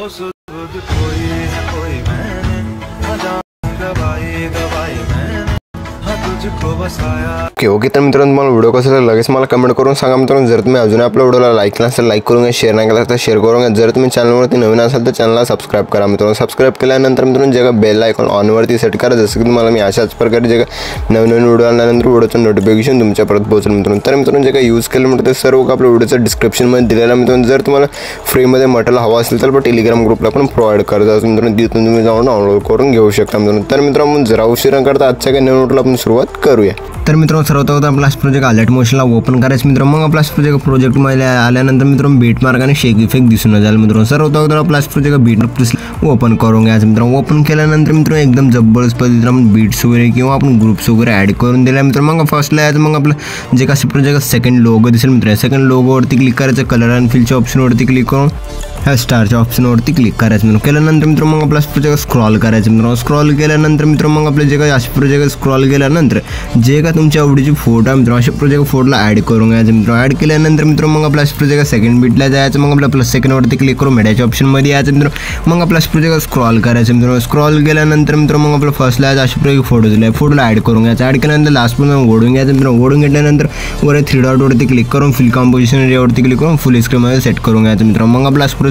सुध कोई है कोई मैंने गवाई मैंने तुझको बसाया। ओके तर मित्रांनो तुम्हाला व्हिडिओ कसा लागला लगेच मला कमेंट करून सांगा मित्रांनो। जर तुम्ही अजून आपल्या व्हिडिओला लाईक नसेल लाईक करून घ्या, शेअर नाही केला तर शेअर करून घ्या। जर तुम्ही चॅनलवरती नवीन असाल तर चॅनलला सबस्क्राईब करा मित्रांनो। सबस्क्राईब केल्यानंतर मित्रांनो जे का बेल आयकॉन ऑनवरती सेट करा, जसं की तुम्हाला मी अशाच प्रकारे जे का नवीन व्हिडिओ आल्यानंतर व्हिडिओचं नोटिफिकेशन तुमच्यापर्यंत पोहोचेल मित्रांनो। तर मित्रांनो जे का यूज केलं म्हणजे सर्व का आपल्या व्हिडिओचं डिस्क्रिप्शनमध्ये दिलेलं मित्रांनो। जर तुम्हाला फ्रीमध्ये मटेरियल हवं असेल तर टेलिग्राम ग्रुपला पण प्रोव्हाइड करत मित्रांनो, तिथून तुम्ही जाऊन डाउनलोड करून घेऊ शकता मित्रांनो। तर मित्रांनो जरा उशिरा करता आजच्या काही नवीन व्हिडिओला आपण सुरुवात करूया। तर मित्रांनो सर्वात अगोदर आपला प्रोजेक्ट अलर्ट मोशनला ओपन करायचं मित्रांनो। मग आपला प्रोजेक्टमध्ये आल्यानंतर मित्रांनो बीट मार्क आणि शेक इफेक्ट दिसून जाईल मित्रांनो। सर्वात अगोदर आपला प्रोजेक्ट बीट मार्क ओपन करून घ्यायचं मित्रांनो। ओपन केल्यानंतर मित्रांनो एकदम जबरदस्त पद्धतीने आपण बीट्स वगैरे किंवा आपण ग्रुप्स वगैरे ॲड करून दिल्या मित्रांनो। मग फर्स्टला यायचं, मग आपलं जे काही प्रोजेक्ट सेकंड लोगो दिसेल मित्रांनो, सेकंड लोगोवरती क्लिक करायचं, कलर अँड फिलच्या ऑप्शनवरती क्लिक करून ह्या स्टारच्या ऑप्शनवरती क्लिक करायचं मित्रांनो। केल्यानंतर मित्रांनो मग आपला प्रोजेक्ट स्क्रॉल करायचं मित्रांनो। स्क्रॉल केल्यानंतर मित्रांनो मग आपले जे काही असे प्रोजेक्ट स्क्रॉल केल्यानंतर जे का तुमच्या आवडीची फोटो आहे मित्रांनो असे प्रोजेक्ट फोटोला ॲड करून घ्यायचं मित्रांनो। ॲड केल्यानंतर मित्रांनो मग आपला प्रोजेक्ट सेकंड बीटला जायचं, मग आपला प्लस सेकंडवरती क्लिक करून मीडियाच्या ऑप्शनमध्ये यायचं मित्रांनो। मग आपला प्रोजेक्ट स्क्रॉल करायचं मित्रांनो। स्क्रॉल केल्यानंतर मित्रांनो मग आपला फर्स्टला यायचं, असे प्रोजेक्ट फोटो दिले, फोटोला ॲड करून घ्यायचं। ॲड केल्यानंतर लास्ट पण ओढून घ्यायचं मित्रांनो। ओढून घेतल्यानंतर वर थ्री डॉटवरती क्लिक करून फिल कॉम्पोजिशन यावरती क्लिक करून फुल स्क्रीनमध्ये सेट करून घ्यायचं मित्रांनो। मग आपला प्रोजेक्ट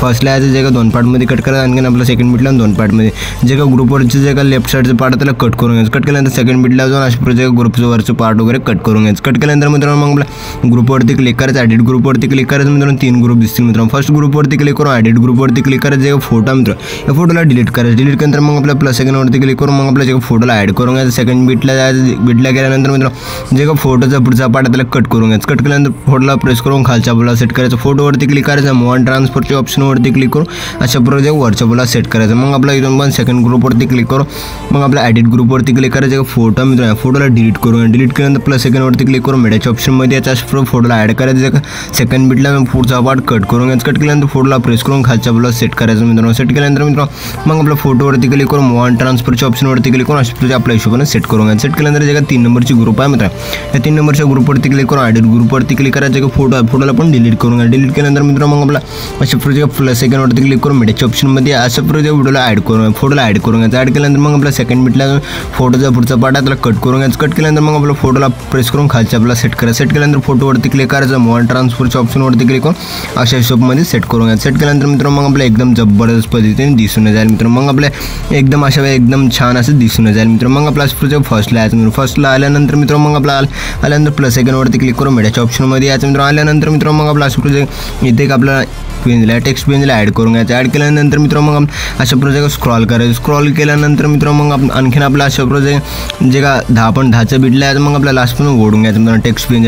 फर्स्टला यायचं जे का दोन पार्टमध्ये कट करायचं, आणखी आपला सेकंड बीटला दोन पार्टमध्ये जे का ग्रुपवरचे जे का लेफ्ट साईडचं पार्ट त्याला कट करून घ्यायचं। कट केल्यानंतर सेकंड बीटला जाऊन असे प्रोजेक्ट ग्रुपचं वरचं पार्ट वगैरे कट करून घ्यायचं। कट केल्यानंतर मित्रांनो मग आपला ग्रुपवरती क्लिक करायचं, एडिट ग्रुपवरती क्लिक करायचं मित्रांनो। तीन ग्रुप दिसतील मित्रांनो। फर्स्ट ग्रुपवरती क्लिक करून एडिट ग्रुपवरती क्लिक करायचं, जे फोटो मित्र या फोटोला डिलीट करायचं। डिलीट केल्यानंतर मग आपल्या प्लस सेकंडवरती क्लिक करून मग आपल्या जे फोटोला ॲड करून घ्यायचं। सेकंड बीटला जायचं, बीटला गेल्यानंतर मित्रांनो जे का फोटोचा पुढचा पार्ट त्याला कट करून घ्यायचं। कट केल्यानंतर फोटोला प्रेस करून खालच्या बोला सेट करायचं। फोटोवरती क्लिक करायचं, मूव ऑन ट्रान्सफरच्या ऑप्शनवरती क्लिक करून अशा प्रोजेक्ट वरच्या बोला सेट करायचं। मग आपला इथून पण सेकंड ग्रुपवरती क्लिक करून मग आपल्या एडिट ग्रुपवरती क्लिक करायचं, फोटो मित्रांनो फोटोला डिलीट करून डिलीट केल्यानंतर प्लस सेकंडवरती क्लिक करून मीडियाच्या ऑप्शनमध्ये याच्या फोटोला ॲड करायचं। सेकंड बीटला पुढचा पार्ट कट करून घ्यायचं। कट केल्यानंतर फोटोला प्रेस करून खालच्या बोला सेट करायचं मित्रांनो। सेट केल्यानंतर मित्रांनो मग आपल्या फोटोवरती क्लिक करून मूव ऑन ट्रान्सफरच्या ऑप्शनवरती क्लिक करून अशा आपल्या हिशोबाने सेट करून घ्यायचं। सेट केल्यानंतर जे का 3 नंबरची ग्रुप आहे मित्रांनो, या 3 नंबरच्या ग्रुपवरती क्लिक करून एडिट ग्रुपवरती क्लिक करायचं, की फोटोला पण डिलीट करून घ्या। डिलीट केल्यानंतर मित्रांनो मग आपला अशा प्रोजेक्ट प्लस सेकंडवरती क्लिक करून मीडियाच्या ऑप्शनमध्ये अशा प्रोजेक्ट व्हिडिओला ॲड करून फोटोला ॲड करून घ्यायचं। ॲड केल्यानंतर मग आपला सेकंड बीटला फोटोचा पुढचा पार्ट आहे त्याला कट करून घ्यायचं। कट केल्यानंतर मग आपला फोटोला प्रेस करून खालच्या आपला सेट करायचं। सेट केल्यानंतर फोटोवरती क्लिक करायचं, मूव ऑन ट्रान्सफरच्या ऑप्शनवरती क्लिक करून अशा हिशोबमध्ये सेट करून घ्यायचं। सेट केल्यानंतर मित्रांनो मग आपल्या एकदम जबरदस्त पद्धतीने दिसून जाईल मित्रांनो। मग आपल्या एकदम अशा एकदम छान असं दिसून जाईल मित्रांनो। मग आपला प्रोजेक्ट फर्स्टला यायचं मित्रांनो। फर्स्टला आल्यानंतर मित्रांनो मग आपला आल्यानंतर प्लस सेकंडवरती क्लिक करून मीडियाच्या ऑप्शनमध्ये यायचं मित्रांनो। आल्यानंतर मित्रांनो मग आपला प्रोजेक्ट इथे एक आपला पेजला टेक्स्ट पेजला ॲड करून घ्यायचं। ॲड केल्यानंतर मित्रांनो मग अशा प्रोजेक्ट स्क्रॉल करायचं। स्क्रॉल केल्यानंतर मित्रांनो मग आणखीन आपला अशा प्रोजेक्ट जे का 10.10च्या बीटला यायचं, मग आपला लास्ट पण ओढून घ्यायचं मित्रांनो।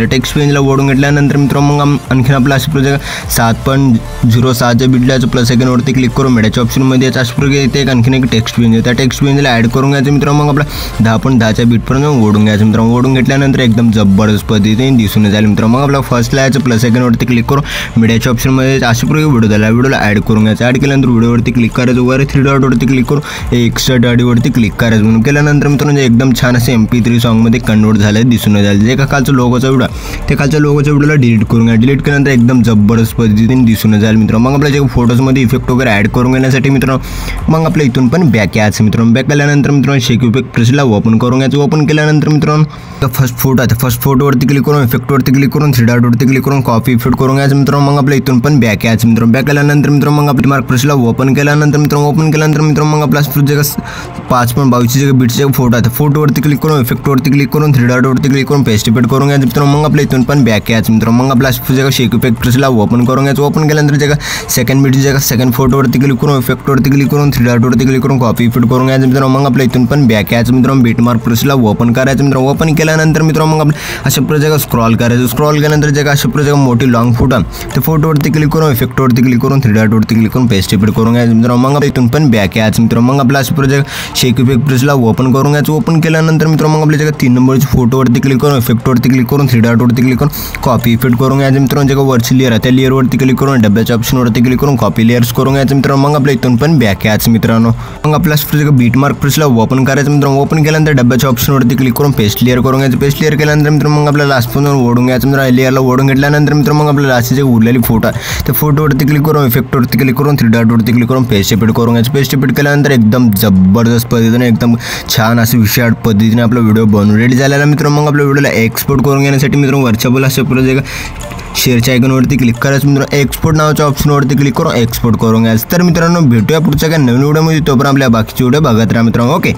टेक्स्ट पेजला ओढून घेतल्यानंतर मित्रांनो मग आणखीन आपला अशा प्रोजेक्ट 7.06च्या बीटला यायचं। प्लस सेकंडवरती क्लिक करून मीडियाच्या ऑप्शनमध्ये यायचं। अशा प्रोजेक्ट इथे एक आणखीन एक टेक्स्ट पेज आहे, त्या टेक्स्ट पेजला ॲड करून घ्यायचं मित्रांनो। मग आपला 10.10च्या बीटपर्यंत ओढून घ्यायचं मित्रांनो। ओढून घेतल्यानंतर एकदम जबरदस्त पद्धतीने दिसून जाईल मित्रांनो। मग आपला फर्स्टला यायचं, प्लस सेकंडवरती क्लिक करून मीडियाच्या ऑप्शनमध्ये अशा प्रोजेक्ट व्हिडिओला ॲड करून घ्यायचं। ॲड केल्यानंतर व्हिडिओवरती क्लिक करायचं, वर 3 डॉटवरती क्लिक करून एक्स्ट्रा ऑडिओवरती क्लिक करायचं। म्हणून केल्यानंतर मित्रांनो एकदम छान असे MP3 सॉन्गमध्ये कन्वर्ट झालं दिसून जाईल। जे का खालचं लोगोचा व्हिडिओ ते खालच्या लोगोच्या व्हिडिओला डिलीट करून घ्या। डिलीट केल्यानंतर एकदम जबरदस्त पद्धतीने दिसून जाईल मित्रांनो। मग आपल्या जे फोटोजमध्ये इफेक्ट वगैरे ॲड करून घेण्यासाठी मित्रांनो मग आपल्या इथून पण बॅक यायचं मित्रांनो। बॅक केल्यानंतर मित्रांनो शेक इफेक्ट प्रेसला ओपन करून घ्यायचं। ओपन केल्यानंतर मित्रांनो फर्स्ट फोटो आहे, फर्स्ट फोटोवरती क्लिक करून इफेक्टवरती क्लिक करून 3 डॉटवरती क्लिक करून कॉपी इफेक्ट करून घ्यायचं मित्रांनो। मग आपल्या इथून पण बॅक यायचं मित्रांनो। बॅक केल्यानंतर मित्रांनो मग आपली मार्क प्रेसला ओपन केल्यानंतर मित्रांनो मग आपला जे 5.22 बीटचे फोटो आहे, फोटोवरती क्लिक करून इफेक्टवरती क्लिक करून 3 डॉटवरती क्लिक करून पेस्ट इफेक्ट करून घ्यायचं मित्रांनो। मग आपल्या इथून पण बॅक यायचं मित्रांनो। मग आपला जे शेक इफेक्ट प्रेसला ओपन करून घ्यायचं। ओपन केल्यानंतर जे सेकंड बीट जे सेकंड फोटोवरती क्लिक करून इफेक्टवरती क्लिक करून 3 डॉटवरती क्लिक करून कॉपी इफेक्ट करून घ्यायचं मित्रांनो। मग आपल्या इथून पण बॅक यायचं मित्रांनो। बीट मार्क प्रेसला ओपन करायचं मित्रांनो। ओपन केल्यानंतर मित्रांनो मग अशा प्रोजेक्ट स्क्रॉल करायचं। स्क्रॉल केल्यानंतर जे अशा प्रोजेक्ट मोठी लॉंग फोटो ते फोटोवरती क्लिक करून इफेक्टवरती क्लिक करून 3 डॉटवरती क्लिक करून पेस्ट इफेक्ट करून घ्यायचं मित्रांनो। मग इथून पण बॅक यायचं मित्रांनो। मग आपला अशा प्रोजेक्ट शेक इफेक्ट प्रेसला ओपन करून घ्यायचं। ओपन केल्यानंतर मित्रांनो मग आपल्या जे 3 नंबरची फोटोवरती क्लिक करून इफेक्टवरती क्लिक करून 3 डॉटवरती क्लिक करून कॉपी इफेक्ट करून घ्यायचं मित्रांनो। जे वरची लेअर आहे त्या लेअरवरती क्लिक करून डब्याच्या ऑप्शनवरती क्लिक करून कॉपी लेअर्स करून घ्यायचं मित्रांनो। मग आपल्या इथून पण बॅक यायचं मित्रांनो। मग आपल्या प्रोजेक्ट बीट मार्क प्रेसला ओपन करायचं मित्रांनो। ओपन केल्यानंतर डब्याच्या ऑप्शनवरती क्लिक करून पेस्ट लेअर करून घ्यायचं। पेस्ट लेअर केल्यानंतर मित्रांनो मग आपल्याला लास्ट पण ओढून घ्यायचं मित्रांनो। लेअरला ओढून घेतल्यानंतर मित्रांनो मग आपल्याला लास्टची जे उरलेली फोटो आहे त्या फोटोवर वरती क्लिक करून इफेक्ट वरती क्लिक करून 3 डॉट वरती क्लिक करून पेज रिपीट करून घ्यायचं। पेज रिपीट केल्यानंतर एकदम जबरदस्त पद्धतीने एकदम छान असे विशाळ पद्धतीने आपला व्हिडिओ बनवून रेडी झालेला मित्रांनो। मग आपल्या व्हिडिओला एक्सपोर्ट करून घेण्यासाठी मित्रांनो वरच्या बोला अशा प्रकारे शेअरच्या आयकॉनवरती क्लिक करायचं मित्रांनो। एक्सपोर्ट नावाच्या ऑप्शनवरती क्लिक करून एक्सपोर्ट करून घ्यायचं। तर मित्रांनो भेटूया पुढच्या काही नवीन व्हिडिओमध्ये, तोपर्यंत आपल्या बाकीचे व्हिडिओ बघत राहा मित्रांनो। ओके।